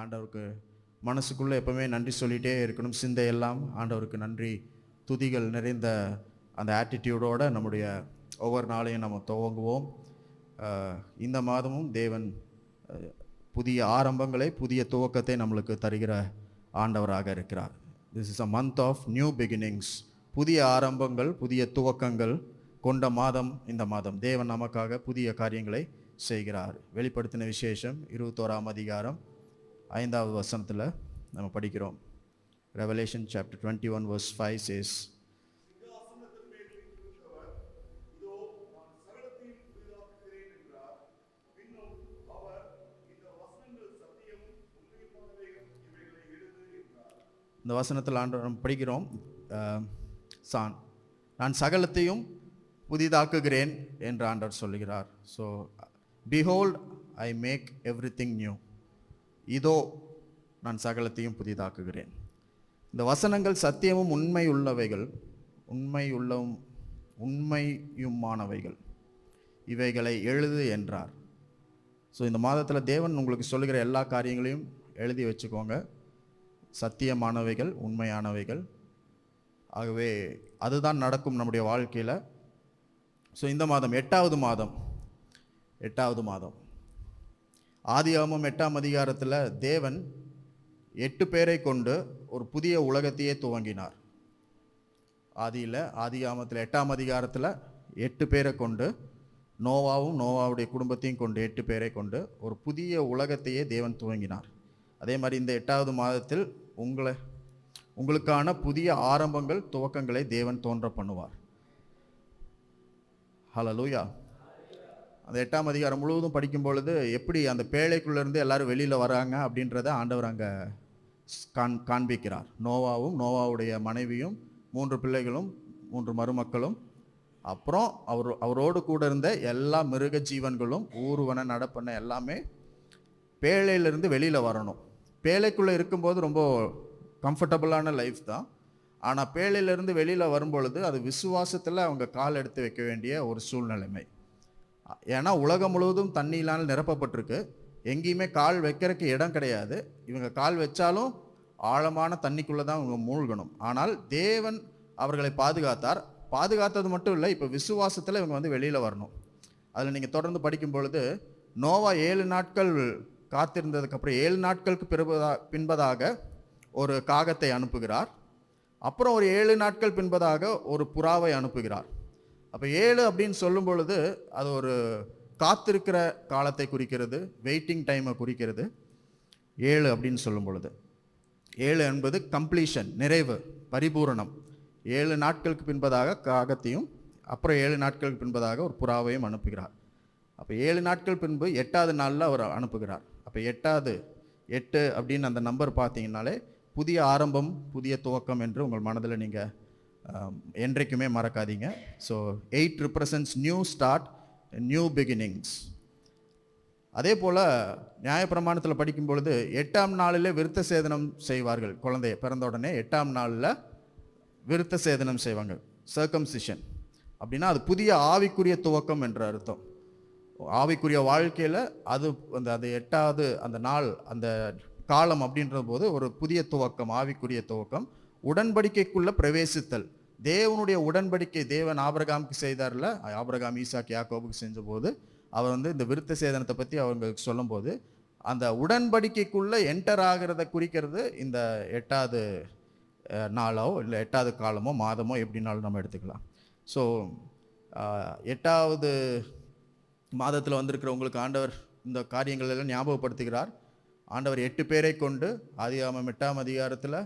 ஆண்டவருக்கு மனசுக்குள்ளே எப்பவுமே நன்றி சொல்லிகிட்டே இருக்கணும். சிந்தையெல்லாம் ஆண்டவருக்கு நன்றி துதிகள் நிறைந்த அந்த ஆட்டிடியூடோடு நம்முடைய ஒவ்வொரு நாளையும் நம்ம துவங்குவோம். இந்த மாதமும் தேவன் புதிய ஆரம்பங்களை, புதிய துவக்கத்தை நம்மளுக்கு தருகிற ஆண்டவராக இருக்கிறார். This is a month of new beginnings. புதிய ஆரம்பங்கள், புதிய துவக்கங்கள் கொண்ட மாதம் இந்த மாதம். தேவன் நமக்காக புதிய காரியங்களை செய்கிறார். வெளிப்படுத்தின விசேஷம் 21ஆம் அதிகாரம் 5வது வசனத்தில் நம்ம படிக்கிறோம். Revelation chapter 21 verse 5 says, இந்த வசனத்தில் ஆண்டவர் நம்ம படிக்கிறோம், நான் சகலத்தையும் புதிதாக்குகிறேன் என்று ஆண்டவர் சொல்லுகிறார். So behold, I make everything new. இதோ நான் சகலத்தையும் புதிதாக்குகிறேன். இந்த வசனங்கள் சத்தியமும் உண்மையுமானவைகள், இவைகளை எழுது என்றார். ஸோ இந்த மாதத்தில் தேவன் உங்களுக்கு சொல்லுகிற எல்லா காரியங்களையும் எழுதி வச்சுக்கோங்க. சத்தியமானவைகள், உண்மையானவைகள். ஆகவே அதுதான் நடக்கும் நம்முடைய வாழ்க்கையில். ஸோ இந்த மாதம் 8வது மாதம் ஆதியாகமம் 8ஆம் அதிகாரத்தில் தேவன் 8 பேரை கொண்டு ஒரு புதிய உலகத்தையே துவங்கினார். ஆதியாகமத்தில் 8ஆம் அதிகாரத்தில் 8 பேரை கொண்டு, நோவாவுடைய குடும்பத்தையும் கொண்டு 8 பேரை கொண்டு ஒரு புதிய உலகத்தையே தேவன் துவங்கினார். அதே மாதிரி இந்த 8வது மாதத்தில் உங்களுக்கான புதிய ஆரம்பங்கள், துவக்கங்களை தேவன் தோன்ற பண்ணுவார். ஹல்லேலூயா. அந்த 8ஆம் அதிகாரம் முழுவதும் படிக்கும் பொழுது எப்படி அந்த பேழைக்குள்ளேருந்து எல்லாரும் வெளியில் வராங்க அப்படின்றத ஆண்டவர் அங்கே காண்பிக்கிறார். நோவாவுடைய மனைவியும் 3 பிள்ளைகளும் 3 மருமக்களும், அப்புறம் அவரோடு கூட இருந்த எல்லா மிருக ஜீவன்களும், ஊர்வன நடப்பன எல்லாமே பேழையிலிருந்து வெளியில் வரணும். பேழைக்குள்ளே இருக்கும்போது ரொம்ப கம்ஃபர்டபுளான லைஃப் தான். ஆனால் பேழையிலேருந்து வெளியில் வரும்பொழுது அது விசுவாசத்தில் அவங்க கால் எடுத்து வைக்க வேண்டிய ஒரு சூழ்நிலைமை. ஏன்னா உலகம் முழுவதும் தண்ணியினால் நிரப்பப்பட்டிருக்கு. எங்கேயுமே கால் வைக்கிறதுக்கு இடம் கிடையாது. இவங்க கால் வச்சாலும் ஆழமான தண்ணிக்குள்ளே தான் இவங்க மூழ்கணும். ஆனால் தேவன் அவர்களை பாதுகாத்தது மட்டும் இல்லை, இப்போ விசுவாசத்தில் இவங்க வெளியில் வரணும். அதில் நீங்கள் தொடர்ந்து படிக்கும் பொழுது நோவா 7 நாட்கள் காத்திருந்ததுக்கப்புறம் 7 நாட்களுக்கு பின்பதாக ஒரு காகத்தை அனுப்புகிறார். அப்புறம் ஒரு 7 நாட்கள் பின்பதாக ஒரு புறாவை அனுப்புகிறார். அப்போ 7 அப்படின்னு சொல்லும் பொழுது அது ஒரு காத்திருக்கிற காலத்தை குறிக்கிறது, வெயிட்டிங் டைமை குறிக்கிறது. 7 அப்படின்னு சொல்லும் பொழுது 7 என்பது கம்ப்ளீஷன், நிறைவு, பரிபூரணம். 7 நாட்களுக்கு பின்பதாக காகத்தையும், அப்புறம் 7 நாட்களுக்கு பின்பதாக ஒரு புறாவையும் அனுப்புகிறார். அப்போ 7 நாட்கள் பின்பு 8வது நாளில் அவர் அனுப்புகிறார். அப்போ 8 அப்படின்னு அந்த நம்பர் பார்த்தீங்கன்னாலே புதிய ஆரம்பம், புதிய துவக்கம் என்று உங்கள் மனதில் நீங்கள் என்றைக்குமே மறக்காதீங்க. So 8 represents new start, new beginnings. அதே போல் நியாயப்பிரமாணத்தில் படிக்கும் பொழுது 8ஆம் நாளில் விருத்த சேதனம் செய்வார்கள். குழந்தைய பிறந்த உடனே 8ஆம் நாளில் விருத்த சேதனம் செய்வாங்க, சர்க்கம்சிஷன். அப்படின்னா அது புதிய ஆவிக்குரிய துவக்கம் என்ற அர்த்தம். ஆவிக்குரிய வாழ்க்கையில் அது 8வது அந்த நாள், அந்த காலம் அப்படின்ற போது ஒரு புதிய துவக்கம், ஆவிக்குரிய துவக்கம். உடன்படிக்கைக்குள்ள பிரவேசித்தல், தேவனுடைய உடன்படிக்கை தேவன் ஆபிரகாமுக்கு செய்தார்ல, ஆபிரகாம், ஈசாக், யாக்கோபுக்கு செஞ்ச போது அவர் இந்த விருத்த சேதனத்தை பற்றி அவங்களுக்கு சொல்லும் போது அந்த உடன்படிக்கைக்குள்ள என்டர் ஆகிறத குறிக்கிறது இந்த 8வது நாளோ இல்லை 8வது காலமோ மாதமோ எப்படின்னாலும் நம்ம எடுத்துக்கலாம். ஸோ 8வது மாதத்தில் வந்திருக்கிற உங்களுக்கு ஆண்டவர் இந்த காரியங்கள் எல்லாம் ஞாபகப்படுத்துகிறார். ஆண்டவர் 8 பேரை கொண்டு ஆதியாகமம் 8ஆம் அதிகாரத்தில்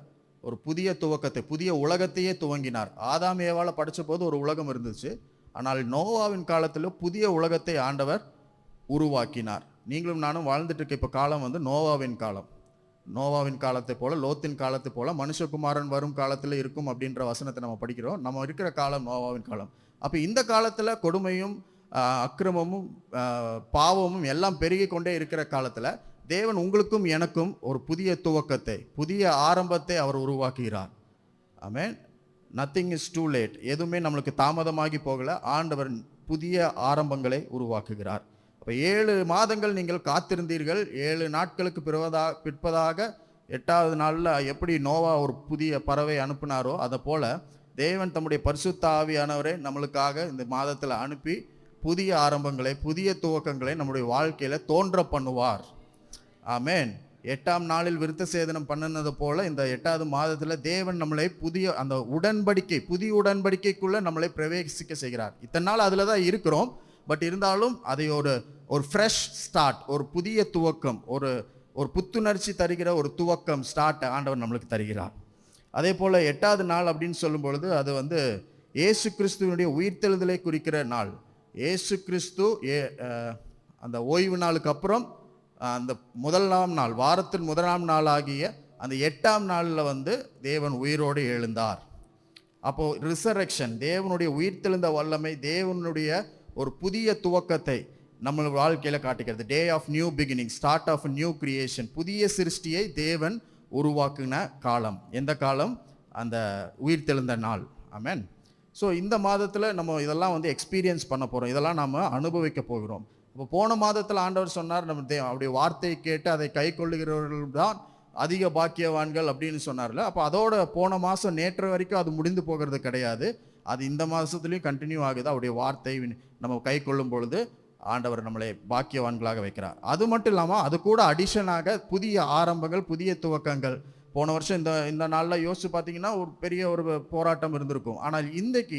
ஒரு புதிய துவக்கத்தை, புதிய உலகத்தையே துவங்கினார். ஆதாம் ஏவாளை படித்த போது ஒரு உலகம் இருந்துச்சு. ஆனால் நோவாவின் காலத்தில் புதிய உலகத்தை ஆண்டவர் உருவாக்கினார். நீங்களும் நானும் வாழ்ந்துட்டு இருக்க இப்போ காலம் நோவாவின் காலத்தை போல, லோத்தின் காலத்தை போல மனுஷகுமாரன் வரும் காலத்தில் இருக்கும் அப்படின்ற வசனத்தை நம்ம படிக்கிறோம். நம்ம இருக்கிற காலம் நோவாவின் காலம். அப்போ இந்த காலத்தில் கொடுமையும் அக்கிரமமும் பாவமும் எல்லாம் பெருகி கொண்டே இருக்கிற காலத்தில் தேவன் உங்களுக்கும் எனக்கும் ஒரு புதிய துவக்கத்தை, புதிய ஆரம்பத்தை அவர் உருவாக்குகிறார். Amen. Nothing is too late. எதுவுமே நம்மளுக்கு தாமதமாகி போகல. ஆண்டவர் புதிய ஆரம்பங்களை உருவாக்குகிறார். அப்போ 7 மாதங்கள் நீங்கள் காத்திருந்தீர்கள், 7 நாட்களுக்கு பிற்பதாக 8வது நாளில் எப்படி நோவா ஒரு புதிய பறவை அனுப்பினாரோ அதை போல தேவன் தம்முடைய பரிசுத்த ஆவியானவரை நம்மளுக்காக இந்த மாதத்தில் அனுப்பி புதிய ஆரம்பங்களை, புதிய துவக்கங்களை நம்முடைய வாழ்க்கையில் தோன்ற பண்ணுவார். ஆமேன். 8ஆம் நாளில் விருத்த சேதனம் பண்ணினது போல இந்த 8வது மாதத்தில் தேவன் நம்மளை புதிய அந்த உடன்படிக்கை, புதிய உடன்படிக்கைக்குள்ளே நம்மளை பிரவேசிக்க செய்கிறார். இத்தனை நாள் அதில் தான் இருக்கிறோம். பட் இருந்தாலும் அதை ஒரு ஃப்ரெஷ் ஸ்டார்ட், ஒரு புதிய துவக்கம், ஒரு புத்துணர்ச்சி தருகிற ஒரு துவக்கம், ஸ்டார்ட் ஆண்டவர் நம்மளுக்கு தருகிறார். அதே போல் 8வது நாள் அப்படின்னு சொல்லும் பொழுது அது வந்து இயேசு கிறிஸ்துவனுடைய உயிர்த்தெழுதலை குறிக்கிற நாள். இயேசு கிறிஸ்து அந்த ஓய்வு நாளுக்கு அப்புறம் அந்த முதலாம் நாள், வாரத்தின் முதலாம் நாள் ஆகிய அந்த 8ஆம் நாளில் வந்து தேவன் உயிரோடு எழுந்தார். அப்போது ரிசரக்ஷன், தேவனுடைய உயிர்த்தெழுந்த வல்லமை, தேவனுடைய ஒரு புதிய துவக்கத்தை நம்ம வாழ்க்கையில் காட்டுகிறது. Day of new beginning, start of new creation. புதிய சிருஷ்டியை தேவன் உருவாக்குன காலம். எந்த காலம்? அந்த உயிர்த்தெழுந்த நாள். ஆமென். ஸோ இந்த மாதத்தில் நம்ம இதெல்லாம் வந்து எக்ஸ்பீரியன்ஸ் பண்ண போகிறோம், இதெல்லாம் நாம் அனுபவிக்க போகிறோம். இப்போ போன மாதத்தில் ஆண்டவர் சொன்னார், நம்ம அவருடைய வார்த்தையை கேட்டு அதை கை கொள்ளுகிறவர்கள் தான் அதிக பாக்கியவான்கள் அப்படின்னு சொன்னார்ல. அப்போ அதோட போன மாதம் நேற்று வரைக்கும் அது முடிந்து போகிறது கிடையாது. அது இந்த மாதத்துலேயும் கண்டினியூ ஆகுது. அவருடைய வார்த்தை நம்ம கை கொள்ளும் பொழுது ஆண்டவர் நம்மளை பாக்கியவான்களாக வைக்கிறார். அது மட்டும் இல்லாமல் அது கூட அடிஷனாக புதிய ஆரம்பங்கள், புதிய துவக்கங்கள். போன வருஷம் இந்த நாளில் யோசிச்சு பார்த்தீங்கன்னா ஒரு பெரிய ஒரு போராட்டம் இருந்திருக்கும். ஆனால்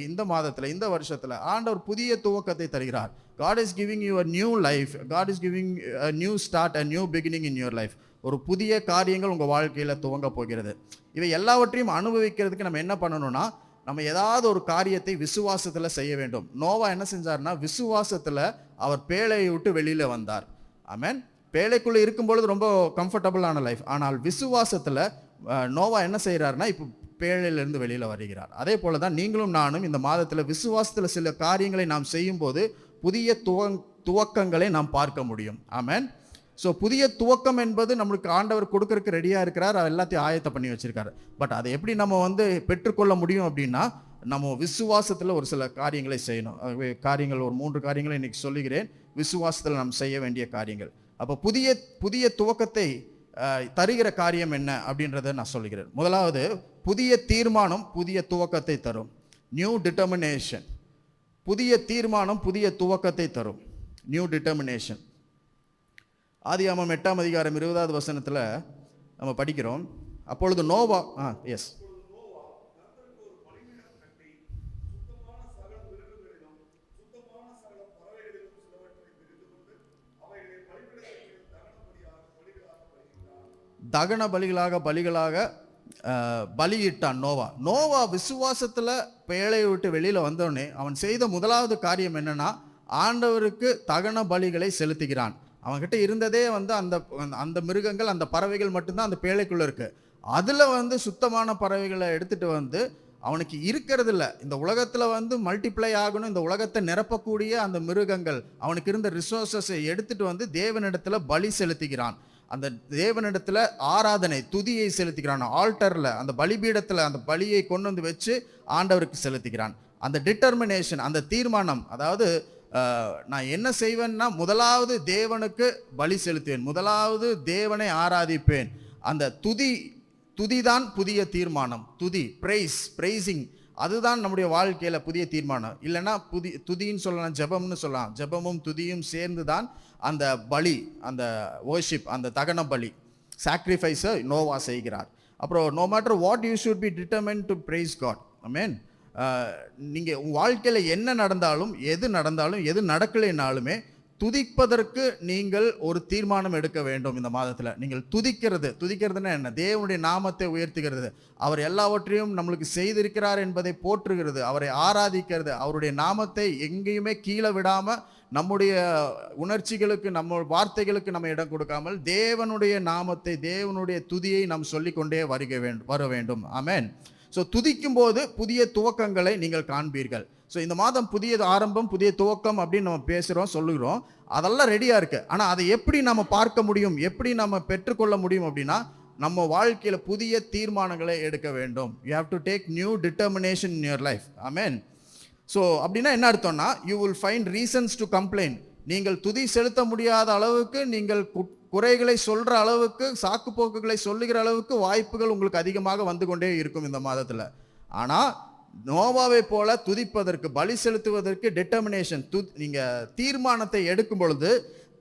இந்த மாதத்தில், இந்த வருஷத்தில் ஆண்டவர் புதிய துவக்கத்தை தருகிறார். God is giving you a new life. God is giving a new start, a new beginning in your life. ஒரு புதிய காரியங்கள் உங்கள் வாழ்க்கையில் துவங்க போகிறது. இவை எல்லாவற்றையும் அனுபவிக்கிறதுக்கு நம்ம என்ன பண்ணணும்னா, நம்ம ஏதாவது ஒரு காரியத்தை விசுவாசத்தில் செய்ய வேண்டும். நோவா என்ன செஞ்சார்னா, விசுவாசத்தில் அவர் பேழையை விட்டு வெளியில் வந்தார். ஆமென். பேழைக்குள்ளே இருக்கும் பொழுது ரொம்ப கம்ஃபர்டபுளான லைஃப். ஆனால் விசுவாசத்தில் நோவா என்ன செய்கிறாருன்னா, இப்போ பேழையிலிருந்து வெளியில் வருகிறார். அதே போல தான் நீங்களும் நானும் இந்த மாதத்தில் விசுவாசத்தில் சில காரியங்களை நாம் செய்யும்போது புதிய துவக்கங்களை நாம் பார்க்க முடியும். ஆமென். ஸோ புதிய துவக்கம் என்பது நம்மளுக்கு ஆண்டவர் கொடுக்கறதுக்கு ரெடியாக இருக்கிறார், எல்லாத்தையும் ஆயத்தம் பண்ணி வச்சிருக்காரு. பட் அதை எப்படி நம்ம வந்து பெற்றுக்கொள்ள முடியும் அப்படின்னா, நம்ம விசுவாசத்தில் ஒரு சில காரியங்களை செய்யணும். ஒரு 3 காரியங்களை இன்னைக்கு சொல்லுகிறேன், விசுவாசத்தில் நாம் செய்ய வேண்டிய காரியங்கள். அப்போ புதிய துவக்கத்தை தருகிற காரியம் என்ன அப்படின்றத நான் சொல்லுகிறேன். முதலாவது, புதிய தீர்மானம் புதிய துவக்கத்தை தரும். New determination. புதிய தீர்மானம் புதிய துவக்கத்தை தரும். New determination. ஆதியாகமம் 8ஆம் அதிகாரம் 20வது வசனத்தில் நம்ம படிக்கிறோம். அப்பொழுது நோவா எஸ் தகன பலிகளாக பலியிட்டான் நோவா விசுவாசத்தில் பேழையை விட்டு வெளியில் வந்தோடனே அவன் செய்த முதலாவது காரியம் என்னன்னா, ஆண்டவருக்கு தகன பலிகளை செலுத்துகிறான். அவன்கிட்ட இருந்ததே வந்து அந்த மிருகங்கள், அந்த பறவைகள் மட்டும்தான் அந்த பேழைக்குள்ளே இருக்கு. அதில் வந்து சுத்தமான பறவைகளை எடுத்துட்டு வந்து, அவனுக்கு இருக்கிறது இல்லை, இந்த உலகத்தில் வந்து மல்டிப்ளை ஆகணும், இந்த உலகத்தை நிரப்பக்கூடிய அந்த மிருகங்கள், அவனுக்கு இருந்த ரிசோர்ஸஸை எடுத்துட்டு வந்து தேவனிடத்தில் பலி செலுத்துகிறான். அந்த தேவனிடத்தில் ஆராதனை, துதியை செலுத்துகிறான். ஆல்டரில், அந்த பலிபீடத்தில் அந்த பலியை கொண்டு வந்து வச்சு ஆண்டவருக்கு செலுத்துகிறான். அந்த டிட்டர்மினேஷன், அந்த தீர்மானம், அதாவது நான் என்ன செய்வேன்னா, முதலாவது தேவனுக்கு பலி செலுத்துவேன், முதலாவது தேவனை ஆராதிப்பேன். அந்த துதிதான் புதிய தீர்மானம். பிரைசிங், அதுதான் நம்முடைய வாழ்க்கையில் புதிய தீர்மானம். இல்லைன்னா துதின்னு சொல்லலாம், ஜெபம்னு சொல்லலாம். ஜெபமும் துதியும் சேர்ந்து தான் அந்த பலி, அந்த வர்ஷிப், அந்த தகன பலி, சாக்ரிஃபைஸை நோவா செய்கிறார். அப்புறம் no matter what you should be determined to praise God. Amen. நீங்கள் உங்கள் வாழ்க்கையில் என்ன நடந்தாலும், எது நடக்கலைனாலுமே துதிப்பதற்கு நீங்கள் ஒரு தீர்மானம் எடுக்க வேண்டும். இந்த மாதத்தில் நீங்கள் துதிக்கிறதுனா என்ன? தேவனுடைய நாமத்தை உயர்த்துகிறது, அவர் எல்லாவற்றையும் நம்மளுக்கு செய்திருக்கிறார் என்பதை போற்றுகிறது, அவரை ஆராதிக்கிறது, அவருடைய நாமத்தை எங்கேயுமே கீழே விடாமல், நம்முடைய உணர்ச்சிகளுக்கு, நம்ம வார்த்தைகளுக்கு நம்ம இடம் கொடுக்காமல் தேவனுடைய நாமத்தை, தேவனுடைய துதியை நாம் சொல்லிக்கொண்டே வர வேண்டும். ஆமென். ஸோ துதிக்கும் போது புதிய துவக்கங்களை நீங்கள் காண்பீர்கள். ஸோ இந்த மாதம் புதிய ஆரம்பம், புதிய துவக்கம் அப்படின்னு நம்ம சொல்லுகிறோம். அதெல்லாம் ரெடியாக இருக்குது. ஆனால் அதை எப்படி நம்ம பார்க்க முடியும், எப்படி நம்ம பெற்றுக்கொள்ள முடியும் அப்படின்னா, நம்ம வாழ்க்கையில் புதிய தீர்மானங்களை எடுக்க வேண்டும். You have to take new determination in your life. Amen. So அப்படின்னா என்ன அர்த்தம்னா, you will find reasons to complaint. நீங்கள் துதி செலுத்த முடியாத அளவுக்கு, நீங்கள் குறைகளை சொல்ற அளவுக்கு, சாக்கு போக்குகளை சொல்லுகிற அளவுக்கு வாய்ப்புகள் உங்களுக்கு அதிகமாக வந்து கொண்டே இருக்கும் இந்த மாதத்துல. ஆனா நோவாவை போல துதிப்பதற்கு, பலி செலுத்துவதற்கு டிட்டர்மினேஷன், நீங்க தீர்மானத்தை எடுக்கும் பொழுது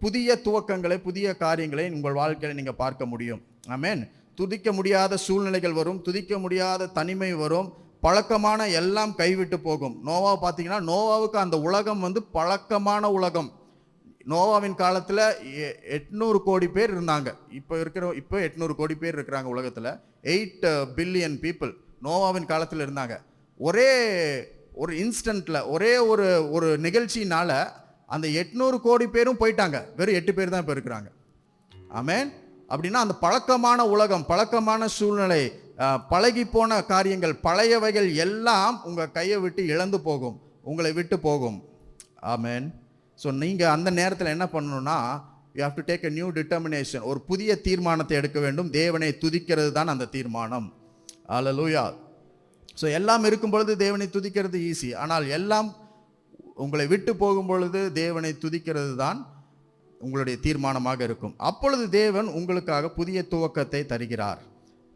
புதிய துவக்கங்களை, புதிய காரியங்களை உங்கள் வாழ்க்கையில நீங்க பார்க்க முடியும். ஆமென். துதிக்க முடியாத சூழ்நிலைகள் வரும், துதிக்க முடியாத தனிமை வரும், பழக்கமான எல்லாம் கைவிட்டு போகும். நோவா பார்த்தீங்கன்னா, நோவாவுக்கு அந்த உலகம் பழக்கமான உலகம். நோவாவின் காலத்தில் 800 கோடி பேர் இருந்தாங்க. இப்போ 800 கோடி பேர் இருக்கிறாங்க உலகத்தில். 8 பில்லியன் பீப்புள் நோவாவின் காலத்தில் இருந்தாங்க. ஒரே ஒரு இன்ஸ்டன்ட்ல, ஒரே ஒரு நிகழ்ச்சியினால அந்த 800 கோடி பேரும் போயிட்டாங்க. வெறும் 8 பேர் தான் இப்போ இருக்கிறாங்க. ஆமென். அப்படின்னா அந்த பழக்கமான உலகம், பழக்கமான சூழ்நிலை, பழகி போன காரியங்கள், பழையவைகள் எல்லாம் உங்கள் கையை விட்டு இழந்து போகும், உங்களை விட்டு போகும். ஆமென். ஸோ நீங்கள் அந்த நேரத்தில் என்ன பண்ணணும்னா, you have to take a new determination. ஒரு புதிய தீர்மானத்தை எடுக்க வேண்டும். தேவனை துதிக்கிறது தான் அந்த தீர்மானம். அல்லேலூயா. ஸோ எல்லாம் இருக்கும் பொழுது தேவனை துதிக்கிறது ஈஸி. ஆனால் எல்லாம் உங்களை விட்டு போகும் பொழுது தேவனை துதிக்கிறது தான் உங்களுடைய தீர்மானமாக இருக்கும். அப்பொழுது தேவன் உங்களுக்காக புதிய துவக்கத்தை தருகிறார்.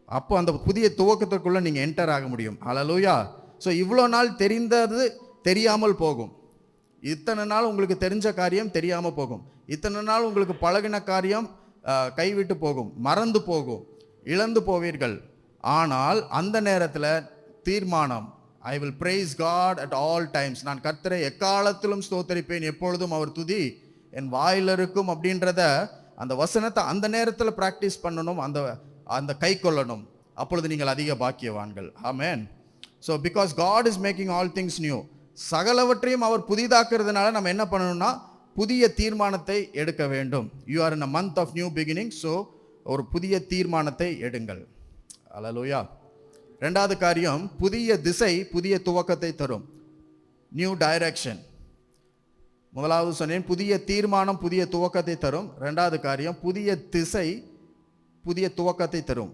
அப்போ அந்த புதிய துவக்கத்திற்குள்ள நீங்கள் என்டர் ஆக முடியும். அல்லேலூயா. ஸோ இவ்வளோ நாள் தெரிந்தது தெரியாமல் போகும். இத்தனை நாள் உங்களுக்கு தெரிஞ்ச காரியம் தெரியாமல் போகும். இத்தனை நாள் உங்களுக்கு பழகின காரியம் கைவிட்டு போகும், மறந்து போகும், இழந்து போவீர்கள். ஆனால் அந்த நேரத்தில் தீர்மானம், I will praise God at all times. நான் கர்த்தரை எக்காலத்திலும் ஸ்தோத்தரிப்பேன், எப்பொழுதும் அவர் துதி என் வாயில் இருக்கும் அப்படின்றத, அந்த வசனத்தை அந்த நேரத்தில் ப்ராக்டிஸ் பண்ணணும், அந்த கை கொள்ளணும். அப்பொழுது நீங்கள் அதிக பாக்கியவான்கள். Amen. So because God is making all things new. சகலவற்றையும் அவர் புதிதாக்குறதுனால நம்ம என்ன பண்ணணும்னா, புதிய தீர்மானத்தை எடுக்க வேண்டும். You are in a month of new beginning. So ஒரு புதிய தீர்மானத்தை எடுங்கள். அல்லேலூயா. ரெண்டாவது காரியம், புதிய திசை புதிய துவக்கத்தை தரும். New direction. முதலாவது சொன்னேன், புதிய தீர்மானம் புதிய துவக்கத்தை தரும். ரெண்டாவது காரியம், புதிய திசை புதிய துவக்கத்தை தரும்.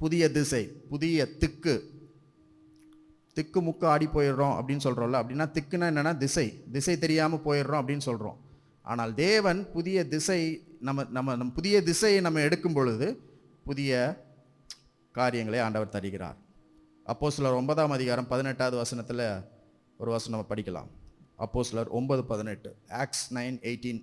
புதிய திசை, புதிய திக்கு. திக்கு முக்கு ஆடி போயிடுறோம் அப்படின்னு சொல்கிறோம்ல, அப்படின்னா திக்குன்னா என்னென்னா திசை தெரியாமல் போயிடுறோம் அப்படின்னு சொல்கிறோம். ஆனால் தேவன் புதிய திசை, நம்ம புதிய திசையை நம்ம எடுக்கும் பொழுது புதிய காரியங்களை ஆண்டவர் தருகிறார். அப்போஸ்தலர் 9ஆம் அதிகாரம் 18வது வசனத்தில் ஒரு வசனம் நம்ம படிக்கலாம். அப்போஸ்தலர் 9:18. ஆக்ட்ஸ் 9:18.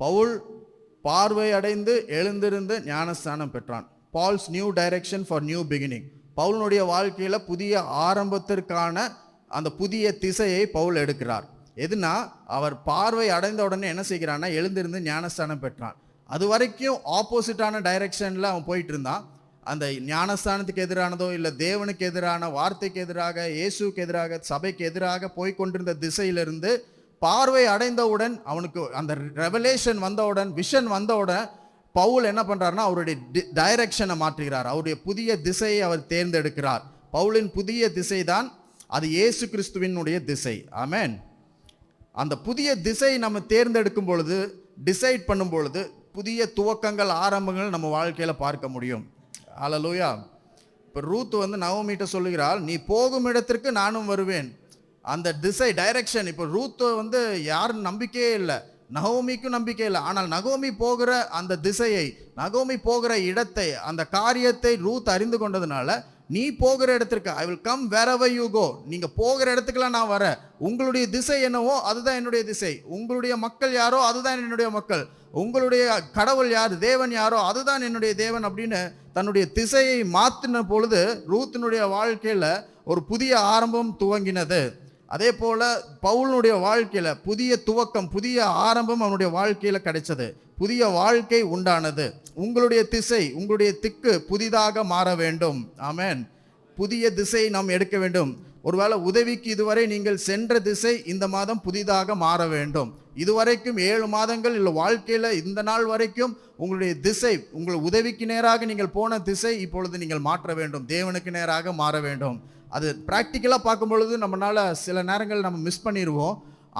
பவுல் பார்வை அடைந்து எழுந்திருந்து ஞானஸ்தானம் பெற்றான். Paul's new direction for new beginning. பவுலுடைய வாழ்க்கையில் புதிய ஆரம்பத்திற்கான அந்த புதிய திசையை பவுல் எடுக்கிறார். எதுனா, அவர் பார்வை அடைந்த உடனே என்ன செய்கிறான்னா, எழுந்திருந்து ஞானஸ்தானம் பெற்றான். அது வரைக்கும் ஆப்போசிட்டான டைரக்ஷனில் அவன் போயிட்டு இருந்தான். அந்த ஞானஸ்தானத்துக்கு எதிரானதோ இல்லை தேவனுக்கு எதிரான வார்த்தைக்கு எதிராக, இயேசுக்கு எதிராக, சபைக்கு எதிராக போய்கொண்டிருந்த திசையிலிருந்து பார்வை அடைந்தவுடன், அவனுக்கு அந்த ரெவலேஷன் வந்தவுடன், விஷன் வந்தவுடன், பவுல் என்ன பண்ணுறாருன்னா அவருடைய டைரக்ஷனை மாற்றுகிறார். அவருடைய புதிய திசையை அவர் தேர்ந்தெடுக்கிறார். பவுலின் புதிய திசை தான் அது இயேசு கிறிஸ்துவினுடைய திசை. ஆமென். அந்த புதிய திசை நம்ம தேர்ந்தெடுக்கும் பொழுது, டிசைட் பண்ணும் பொழுது, புதிய துவக்கங்கள், ஆரம்பங்கள் நம்ம வாழ்க்கையில் பார்க்க முடியும். அல்லேலூயா. இப்போ ரூத் நகோமிட்ட சொல்லுகிறாள், நீ போகும் இடத்திற்கு நானும் வருவேன். அந்த திசை, டைரக்ஷன். இப்போ ரூத் யாரும் நம்பிக்கையே இல்லை, நகோமிக்கும் நம்பிக்கை இல்லை. ஆனால் நகோமி போகிற அந்த திசையை, நகோமி போகிற இடத்தை, அந்த காரியத்தை ரூத் அறிந்து கொண்டதுனால, நீ போகிற இடத்திற்கு I will come wherever you go. நீங்க போகிற இடத்துக்குலாம் நான் வரேன். உங்களுடைய திசை என்னவோ அதுதான் என்னுடைய திசை. உங்களுடைய மக்கள் யாரோ அதுதான் என்னுடைய மக்கள். உங்களுடைய கடவுள் யார், தேவன் யாரோ அதுதான் என்னுடைய தேவன் அப்படின்னு தன்னுடைய திசையை மாற்றின பொழுது ரூத்தினுடைய வாழ்க்கையில ஒரு புதிய ஆரம்பம் துவங்கினது. அதே போல பவுலுடைய வாழ்க்கையில புதிய துவக்கம், புதிய ஆரம்பம் அவனுடைய வாழ்க்கையில கிடைச்சது. புதிய வாழ்க்கை உண்டானது. உங்களுடைய திசை, உங்களுடைய திக்கு புதிதாக மாற வேண்டும். ஆமென். புதிய திசை நாம் எடுக்க வேண்டும். ஒருவேளை உதவிக்கு இதுவரை நீங்கள் சென்ற திசை இந்த மாதம் புதிதாக மாற வேண்டும். இதுவரைக்கும் 7 மாதங்கள் இல்லை வாழ்க்கையில் இந்த நாள் வரைக்கும் உங்களுடைய திசை, உங்கள் உதவிக்கு நேராக நீங்கள் போன திசை இப்பொழுது நீங்கள் மாற்ற வேண்டும். தேவனுக்கு நேராக மாற வேண்டும். அது ப்ராக்டிக்கலாக பார்க்கும் பொழுது நம்மளால் சில நேரங்கள் நம்ம மிஸ் பண்ணிடுவோம்.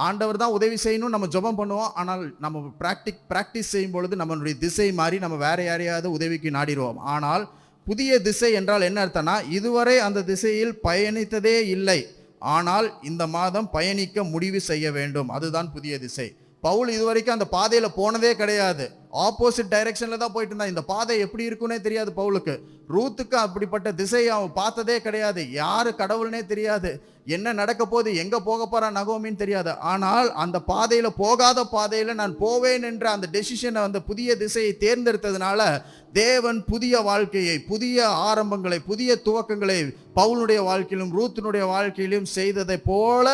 ஆண்டவர் தான் உதவி செய்யணும் நம்ம ஜெபம் பண்ணுவோம். ஆனால் நம்ம பிராக்டிஸ் செய்யும் பொழுது நம்மளுடைய திசை மாறி நம்ம வேற யாரையாவது உதவிக்கு நாடிடுவோம். ஆனால் புதிய திசை என்றால் என்ன அர்த்தம்னா, இதுவரை அந்த திசையில் பயணித்ததே இல்லை, ஆனால் இந்த மாதம் பயணிக்க முடிவு செய்ய வேண்டும். அதுதான் புதிய திசை. பவுல் இதுவரைக்கும் அந்த பாதையில போனதே கிடையாது. ஆப்போசிட் டைரக்ஷன்ல தான் போயிட்டு இருந்தான். இந்த பாதை எப்படி இருக்குன்னே தெரியாது பவுலுக்கு. ரூத்துக்கு அப்படிப்பட்ட திசையை அவன் பார்த்ததே கிடையாது. யாரு கடவுள்னே தெரியாது. என்ன நடக்க போகுது, எங்க போக போறான் நகோமின்னு தெரியாது. ஆனால் அந்த பாதையில, போகாத பாதையில நான் போவேன் என்ற அந்த டெசிஷனை, அந்த புதிய திசையை தேர்ந்தெடுத்ததுனால தேவன் புதிய வாழ்க்கையை, புதிய ஆரம்பங்களை, புதிய துவக்கங்களை பவுலுடைய வாழ்க்கையிலும் ரூத்தினுடைய வாழ்க்கையிலும் செய்ததை போல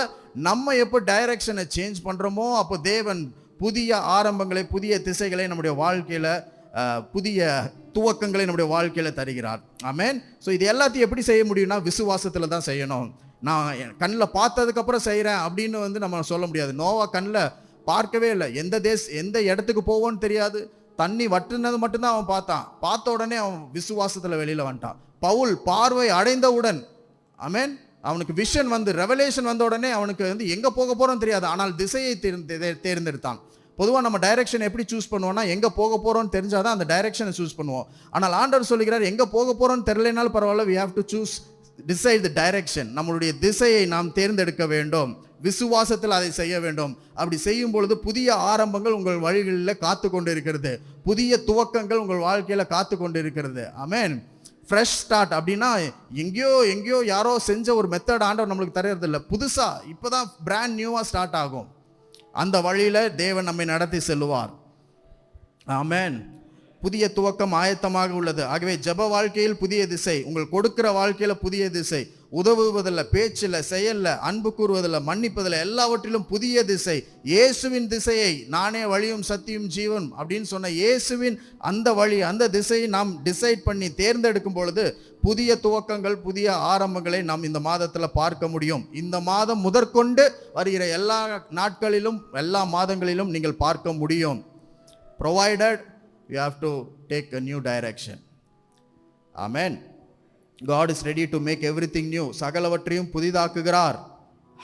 நம்ம எப்போ டைரக்ஷனை சேஞ்ச் பண்றோமோ அப்போ தேவன் புதிய ஆரம்பங்களை, புதிய திசைகளை நம்முடைய வாழ்க்கையில, புதிய துவக்கங்களை நம்முடைய வாழ்க்கையில தருகிறார். ஆமென். ஸோ இது எல்லாத்தையும் எப்படி செய்ய முடியும்னா விசுவாசத்துல தான் செய்யணும். நான் கண்ணில் பார்த்ததுக்கு அப்புறம் செய்கிறேன் அப்படின்னு நம்ம சொல்ல முடியாது. நோவா கண்ணில் பார்க்கவே இல்லை. எந்த இடத்துக்கு போவோன்னு தெரியாது. தண்ணி வட்டுனது மட்டும்தான் அவன் பார்த்தான். பார்த்த உடனே அவன் விசுவாசத்தில் வெளியில் வந்துட்டான். பவுல் பார்வை அடைந்தவுடன், ஆமென், அவனுக்கு விஷன் வந்து, ரெவலேஷன் வந்த உடனே அவனுக்கு எங்கே போக போகிறோன்னு தெரியாது. ஆனால் திசையை தேர்ந்தெடுத்தான். பொதுவாக நம்ம டைரக்ஷன் எப்படி சூஸ் பண்ணுவோம்னா, எங்கே போக போகிறோன்னு தெரிஞ்சாதான் அந்த டைரக்ஷனை சூஸ் பண்ணுவோம். ஆனால் ஆண்டவர் சொல்லுகிறார், எங்கே போக போகிறோன்னு தெரியலனாலும் பரவாயில்ல, we have to choose, decide the direction. நம்மளுடைய திசையை நாம் தேர்ந்தெடுக்க வேண்டும். விசுவாசத்தில் அதை செய்ய வேண்டும். அப்படி செய்யும் பொழுது புதிய ஆரம்பங்கள் உங்கள் வழிகளில் காத்து கொண்டு இருக்கிறது. புதிய துவக்கங்கள் உங்கள் வாழ்க்கையில் காத்து கொண்டு இருக்கிறது. ஆமென். ஃப்ரெஷ் ஸ்டார்ட் அப்படின்னா எங்கேயோ யாரோ செஞ்ச ஒரு மெத்தட் ஆண்டவர் நம்மளுக்கு தர்றது இல்லை. புதுசாக இப்போதான் பிராண்ட் நியூவாக ஸ்டார்ட் ஆகும். அந்த வழியில் தேவன் நம்மை நடத்தி செல்லுவார். ஆமென். புதிய துவக்கம் ஆயத்தமாக உள்ளது. ஆகவே ஜெப வாழ்க்கையில் புதிய திசை, உங்கள் கொடுக்கிற வாழ்க்கையில் புதிய திசை, உதவுவதில்லை, பேச்சில், செயலில், அன்பு கூறுவதில்லை, மன்னிப்பதில்லை, எல்லாவற்றிலும் புதிய திசை. இயேசுவின் திசையை, நானே வழியும் சத்தியும் ஜீவன் அப்படின்னு சொன்ன இயேசுவின் அந்த வழி, அந்த திசையை நாம் டிசைட் பண்ணி தேர்ந்தெடுக்கும் பொழுது புதிய துவக்கங்கள், புதிய ஆரம்பங்களை நாம் இந்த மாதத்தில் பார்க்க முடியும். இந்த மாதம் முதற்கொண்டு வருகிற எல்லா நாட்களிலும், எல்லா மாதங்களிலும் நீங்கள் பார்க்க முடியும். provided you have to take a new direction. Amen. God is ready to make everything new. சகலவற்றையும் புதிதாக்குகிறார்.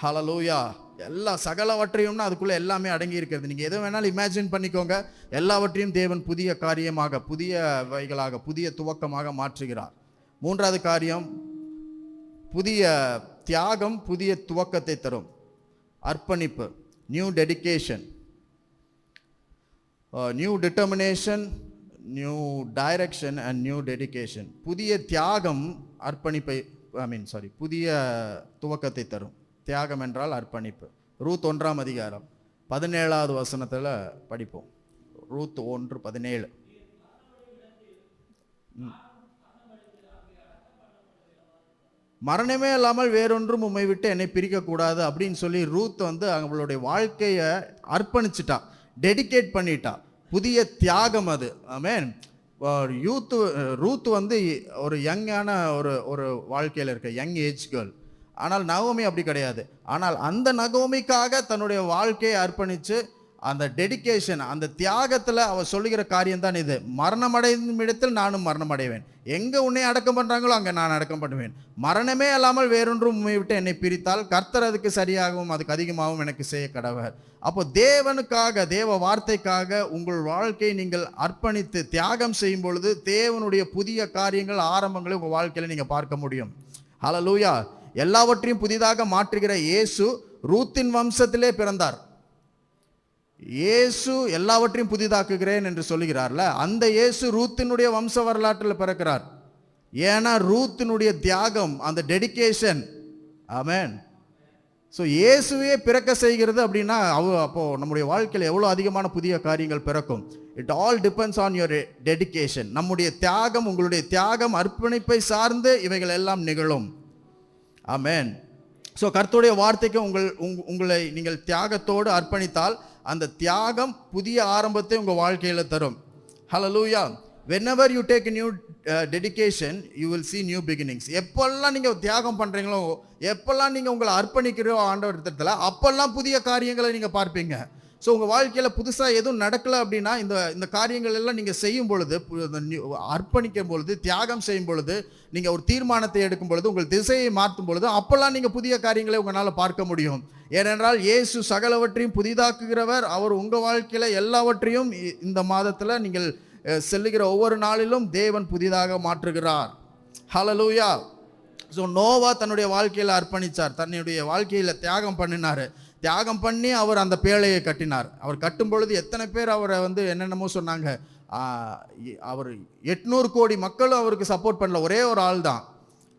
ஹalleluya. எல்லா சகலவற்றையும்னா அதுக்குள்ள எல்லாமே அடங்கி இருக்கிறது. நீங்க எதை வேணாலும் இமேஜின் பண்ணிக்கோங்க. எல்லாவற்றையும் தேவன் புதிய காரியமாக, புதிய வைகளாக, புதிய துவக்கமாக மாற்றுகிறார். மூன்றாவது காரியம், புதிய தியாகம் புதிய துவக்கத்தை தரும். அர்ப்பணிப்பு, new dedication, new determination, new direction and new dedication. புதிய தியாகம் அர்ப்பணிப்பை, புதிய துவக்கத்தை தரும். தியாகம் என்றால் அர்ப்பணிப்பு. ரூத் 1ஆம் அதிகாரம் 17வது வசனத்தில் படிப்போம். ரூத் 1:17. மரணமே இல்லாமல் வேறொன்றும் உம்மை விட்டு என்னை பிரிக்கக்கூடாது அப்படின்னு சொல்லி ரூத் அவங்களுடைய வாழ்க்கையை அர்ப்பணிச்சிட்டா, டெடிகேட் பண்ணிட்டா. புதிய தியாகம் அது. ஆமென். ரூத் ஒரு யங்கான ஒரு வாழ்க்கையில் இருக்க யங் ஏஜ் கேர்ள். ஆனால் நகோமி அப்படி கிடையாது. ஆனால் அந்த நகோமிக்காக தன்னுடைய வாழ்க்கையை அர்ப்பணித்து, அந்த டெடிகேஷன், அந்த தியாகத்தில் அவ சொல்லுகிற காரியம் தான் இது. மரணமடையும் இடத்தில் நானும் மரணமடைவேன். எங்கே உன்னை அடக்கம் பண்ணுறாங்களோ அங்கே நான் அடக்கம் பண்ணுவேன். மரணமே இல்லாமல் வேறொன்றும் உண்மை விட்டு என்னை பிரித்தால் கர்த்தர் அதுக்கு சரியாகவும் அதுக்கு அதிகமாகவும் எனக்கு செய்ய கடவர். அப்போ தேவனுக்காக, தேவ வார்த்தைக்காக உங்கள் வாழ்க்கையை நீங்கள் அர்ப்பணித்து தியாகம் செய்யும் பொழுது தேவனுடைய புதிய காரியங்கள், ஆரம்பங்களை உங்கள் வாழ்க்கையில் நீங்கள் பார்க்க முடியும். ஹல்லேலூயா. எல்லாவற்றையும் புதிதாக மாற்றுகிற இயேசு ரூத்தின் வம்சத்திலே பிறந்தார். இயேசு எல்லாவற்றையும் புதிதாக்குகிறேன் என்று சொல்லுகிறார்ல, அந்த இயேசு ரூத்தினுடைய வம்ச வரலாற்றில் பிறக்கிறார். ஏன்னா ரூத்தினுடைய தியாகம், அந்த டெடிகேஷன். ஆமென். ஸோ இயேசுவே பிறக்க செய்கிறது அப்படின்னா அப்போ நம்முடைய வாழ்க்கையில் எவ்வளோ அதிகமான புதிய காரியங்கள் பிறக்கும். It all depends on your dedication. நம்முடைய தியாகம், உங்களுடைய தியாகம், அர்ப்பணிப்பை சார்ந்து இவைகள் எல்லாம் நிகழும். ஆமென். ஸோ கர்த்தருடைய வார்த்தைக்கு உங்களை நீங்கள் தியாகத்தோடு அர்ப்பணித்தால் அந்த தியாகம் புதிய ஆரம்பத்தை உங்கள் வாழ்க்கையில் தரும். ஹல்லேலூயா. whenever you take a new dedication you will see new beginnings. எப்பெல்லாம் நீங்கள் தியாகம் பண்ணுறீங்களோ, எப்பெல்லாம் நீங்கள் உங்களை அர்ப்பணிக்கிறோ ஆண்டவர் இடத்துல, அப்பெல்லாம் புதிய காரியங்களை நீங்கள் பார்ப்பீங்க. ஸோ உங்கள் வாழ்க்கையில் புதுசாக எதுவும் நடக்கலை அப்படின்னா இந்த காரியங்கள் எல்லாம் நீங்கள் செய்யும் பொழுது, அர்ப்பணிக்கும் பொழுது, தியாகம் செய்யும் பொழுது, நீங்கள் ஒரு தீர்மானத்தை எடுக்கும் பொழுது, உங்கள் திசையை மாற்றும் பொழுது, அப்போல்லாம் நீங்கள் புதிய காரியங்களை உங்களால் பார்க்க முடியும். ஏனென்றால் இயேசு சகலவற்றையும் புதிதாக்குகிறவர். அவர் உங்கள் வாழ்க்கையில் எல்லாவற்றையும் இந்த மாதத்தில் நீங்கள் செல்லுகிற ஒவ்வொரு நாளிலும் தேவன் புதிதாக மாற்றுகிறார். ஹல்லேலூயா. ஸோ நோவா தன்னுடைய வாழ்க்கையில் அர்ப்பணித்தார், தன்னுடைய வாழ்க்கையில் தியாகம் பண்ணினார். தியாகம் பண்ணி அவர் அந்த பேழையை கட்டினார். அவர் கட்டும் பொழுது எத்தனை பேர் அவரை என்னென்னமோ சொன்னாங்க. அவர் 800 கோடி மக்களும் அவருக்கு சப்போர்ட் பண்ணல, ஒரே ஒரு ஆள் தான்,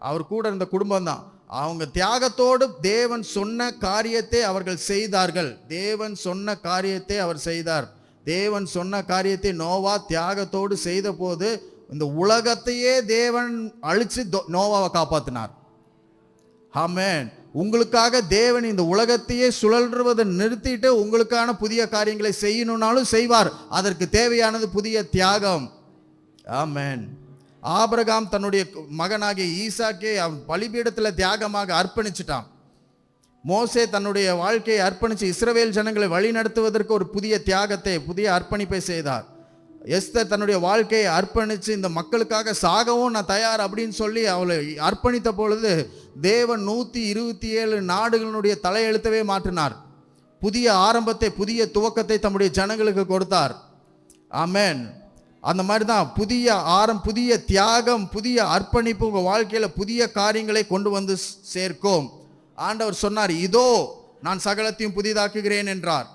அவர் கூட இருந்த குடும்பம் தான். அவங்க தியாகத்தோடு தேவன் சொன்ன காரியத்தை அவர்கள் செய்தார்கள். தேவன் சொன்ன காரியத்தை அவர் செய்தார். தேவன் சொன்ன காரியத்தை நோவா தியாகத்தோடு செய்த போது இந்த உலகத்தையே தேவன் அழிச்சு நோவாவை காப்பாற்றினார். ஆமென். உங்களுக்காக தேவன் இந்த உலகத்தையே சுழல்வதை நிறுத்திட்டு உங்களுக்கான புதிய காரியங்களை செய்யணும்னாலும் செய்வார். அதற்கு தேவையானது புதிய தியாகம். ஆமென். ஆபிரகாம் தன்னுடைய மகனாகிய ஈசாக்கை பலிபீடத்தில் தியாகமாக அர்ப்பணிச்சிட்டான். மோசே தன்னுடைய வாழ்க்கையை அர்ப்பணித்து இஸ்ரவேல் ஜனங்களை வழி நடத்துவதற்கு ஒரு புதிய தியாகத்தை, புதிய அர்ப்பணிப்பை செய்தார். எஸ்தர் தன்னுடைய வாழ்க்கையை அர்ப்பணித்து இந்த மக்களுக்காக சாகவும் நான் தயார் அப்படின்னு சொல்லி அவளை அர்ப்பணித்த பொழுது தேவன் 127 நாடுகளினுடைய தலையெழுத்தவே மாற்றினார். புதிய ஆரம்பத்தை, புதிய துவக்கத்தை தம்முடைய ஜனங்களுக்கு கொடுத்தார். ஆமென். அந்த மாதிரி தான் புதிய தியாகம், புதிய அர்ப்பணிப்பு உங்கள் வாழ்க்கையில் புதிய காரியங்களை கொண்டு வந்து சேர்க்கும். ஆண்டவர் சொன்னார், இதோ நான் சகலத்தையும் புதிதாக்குகிறேன் என்றார்.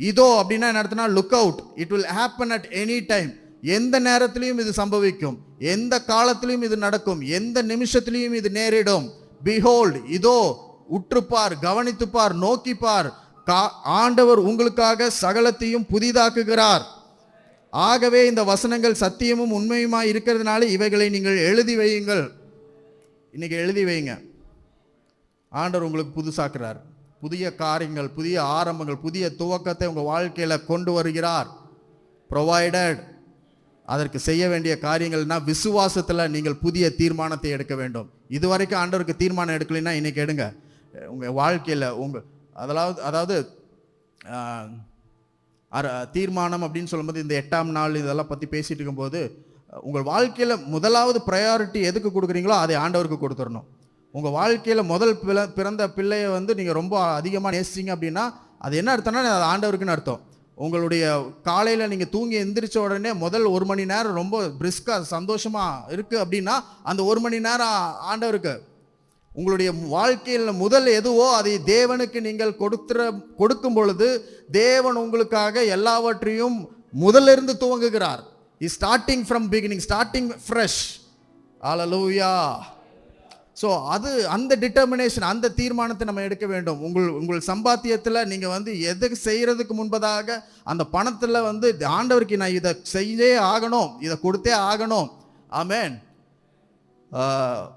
இதோ அப்படின்னா என்ன அர்த்தம்னா, look out, it will happen at any time. எந்த நேரத்திலையும் இது சம்பவிக்கும், எந்த காலத்திலையும் இது நடக்கும், எந்த நிமிஷத்திலையும் இது நேரிடும். பிஹோல்ட், இதோ, உற்றுப்பார், கவனித்துப்பார், நோக்கிப்பார், ஆண்டவர் உங்களுக்காக சகலத்தையும் புதிதாக்குகிறார். ஆகவே இந்த வசனங்கள் சத்தியமும் உண்மையுமாய் இருக்கிறதுனால இவைகளை நீங்கள் எழுதி வையுங்கள். இன்னைக்கு எழுதி வைங்க. ஆண்டவர் உங்களுக்கு புதுசாக்குறார். புதிய காரியங்கள், புதிய ஆரம்பங்கள், புதிய துவக்கத்தை உங்கள் வாழ்க்கையில் கொண்டு வருகிறார். ப்ரொவைடட். அதற்கு செய்ய வேண்டிய காரியங்கள்னா விசுவாசத்தில் நீங்கள் புதிய தீர்மானத்தை எடுக்க வேண்டும். இதுவரைக்கும் ஆண்டவருக்கு தீர்மானம் எடுக்கலைன்னா இன்னைக்கு எடுங்க. உங்கள் வாழ்க்கையில் அதாவது தீர்மானம் அப்படின்னு சொல்லும்போது இந்த 8ஆம் நாள் இதெல்லாம் பற்றி பேசிகிட்டு இருக்கும்போது உங்கள் வாழ்க்கையில் முதலாவது ப்ரையாரிட்டி எதுக்கு கொடுக்குறீங்களோ அதை ஆண்டவருக்கு கொடுத்துடணும். உங்கள் வாழ்க்கையில் முதல் பிறந்த பிள்ளையை நீங்கள் ரொம்ப அதிகமாக நேசிச்சிங்க அப்படின்னா அது என்ன அர்த்தம்னா அது ஆண்டவருக்குன்னு அர்த்தம். உங்களுடைய காலையில் நீங்கள் தூங்கி எந்திரிச்ச உடனே முதல் 1 மணி நேரம் ரொம்ப பிரிஸ்காக சந்தோஷமாக இருக்குது அப்படின்னா அந்த 1 மணி நேரம் ஆண்டவருக்கு. உங்களுடைய வாழ்க்கையில் முதல் எதுவோ அதை தேவனுக்கு நீங்கள் கொடுக்கும் பொழுது தேவன் உங்களுக்காக எல்லாவற்றையும் முதலிருந்து துவங்குகிறார். Is starting from beginning, starting fresh. Hallelujah. So அந்த டிட்டர்மினேஷன், அந்த தீர்மானத்தை நம்ம எடுக்க வேண்டும். உங்கள் சம்பாத்தியத்தில் நீங்கள் எதுக்கு செய்கிறதுக்கு முன்பதாக அந்த பணத்தில் ஆண்டவருக்கு நான் இதை செய்யே ஆகணும், இதை கொடுத்தே ஆகணும். ஆமென்.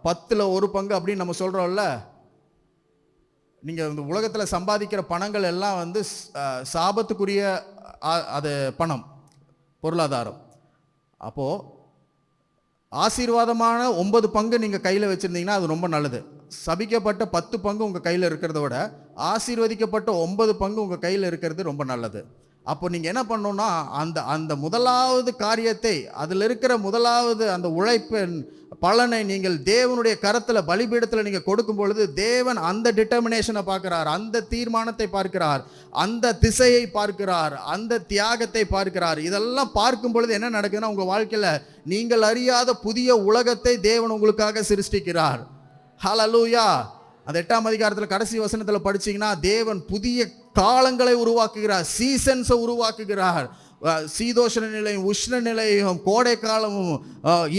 10ல் 1 பங்கு அப்படின்னு நம்ம சொல்கிறோம்ல. நீங்கள் இந்த உலகத்தில் சம்பாதிக்கிற பணங்கள் எல்லாம் சாபத்துக்குரிய அது பணம், பொருளாதாரம். அப்போது ஆசீர்வாதமான 9 பங்கு நீங்கள் கையில் வச்சுருந்தீங்கன்னா அது ரொம்ப நல்லது. சபிக்கப்பட்ட 10 பங்கு உங்கள் கையில் இருக்கிறத விட ஆசீர்வதிக்கப்பட்ட 9 பங்கு உங்கள் கையில் இருக்கிறது ரொம்ப நல்லது. அப்போ நீங்கள் என்ன பண்ணணும்னா அந்த முதலாவது காரியத்தை, அதில் இருக்கிற முதலாவது அந்த உழைப்பின் பலனை நீங்கள் தேவனுடைய கரத்தில் பலிபீடத்தில் நீங்கள் கொடுக்கும் பொழுது தேவன் அந்த டிட்டர்மினேஷனை பார்க்கிறார், அந்த தீர்மானத்தை பார்க்கிறார், அந்த திசையை பார்க்கிறார், அந்த தியாகத்தை பார்க்கிறார். இதெல்லாம் பார்க்கும் பொழுது என்ன நடக்குதுன்னா உங்கள் வாழ்க்கையில் நீங்கள் அறியாத புதிய உலகத்தை தேவன் உங்களுக்காக சிருஷ்டிக்கிறார். ஹல்லேலூயா. அந்த 8ஆம் அதிகாரத்தில் கடைசி வசனத்தில் படிச்சீங்கன்னா தேவன் புதிய காலங்களை உருவாக்குகிறார், சீசன்ஸை உருவாக்குகிறார். சீதோஷண நிலையும் உஷ்ண நிலையும் கோடை காலமும்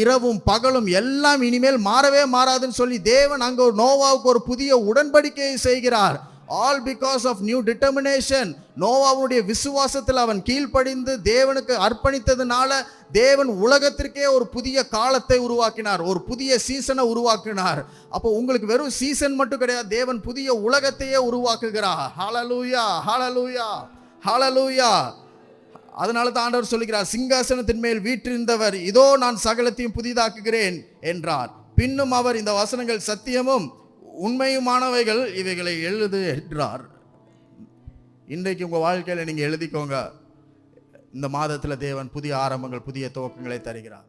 இரவும் பகலும் எல்லாம் இனிமேல் மாறவே மாறாதுன்னு சொல்லி தேவன் அங்கே நோவாவுக்கு ஒரு புதிய உடன்படிக்கையை செய்கிறார். All because of new determination. நோவாவுடைய விசுவாசத்தில் அவன் கீழ்ப்படிந்து தேவனுக்கு அர்ப்பணித்ததுனால தேவன் உலகத்திற்கே ஒரு புதிய காலத்தை உருவாக்கினார், ஒரு புதிய சீசனை உருவாக்கினார். அப்போ உங்களுக்கு வெறும் சீசன் மட்டும் கிடையாது, தேவன் புதிய உலகத்தையே உருவாக்குகிறார். ஹல்லேலூயா, ஹல்லேலூயா, ஹல்லேலூயா. அதனால தான் ஆண்டவர் சொல்லுகிறார், சிங்காசனத்தின் மேல் வீற்றிருந்தவர் இதோ நான் சகலத்தையும் புதிதாக்குகிறேன் என்றார். பின்னும் அவர் இந்த வசனங்கள் சத்தியமும் உண்மையுமானவைகள், இவைகளை எழுது என்றார். இன்றைக்கு உங்கள் வாழ்க்கையில் நீங்கள் எழுதிக்கோங்க, இந்த மாதத்தில் தேவன் புதிய ஆரம்பங்கள், புதிய துவக்கங்களை தருகிறார்.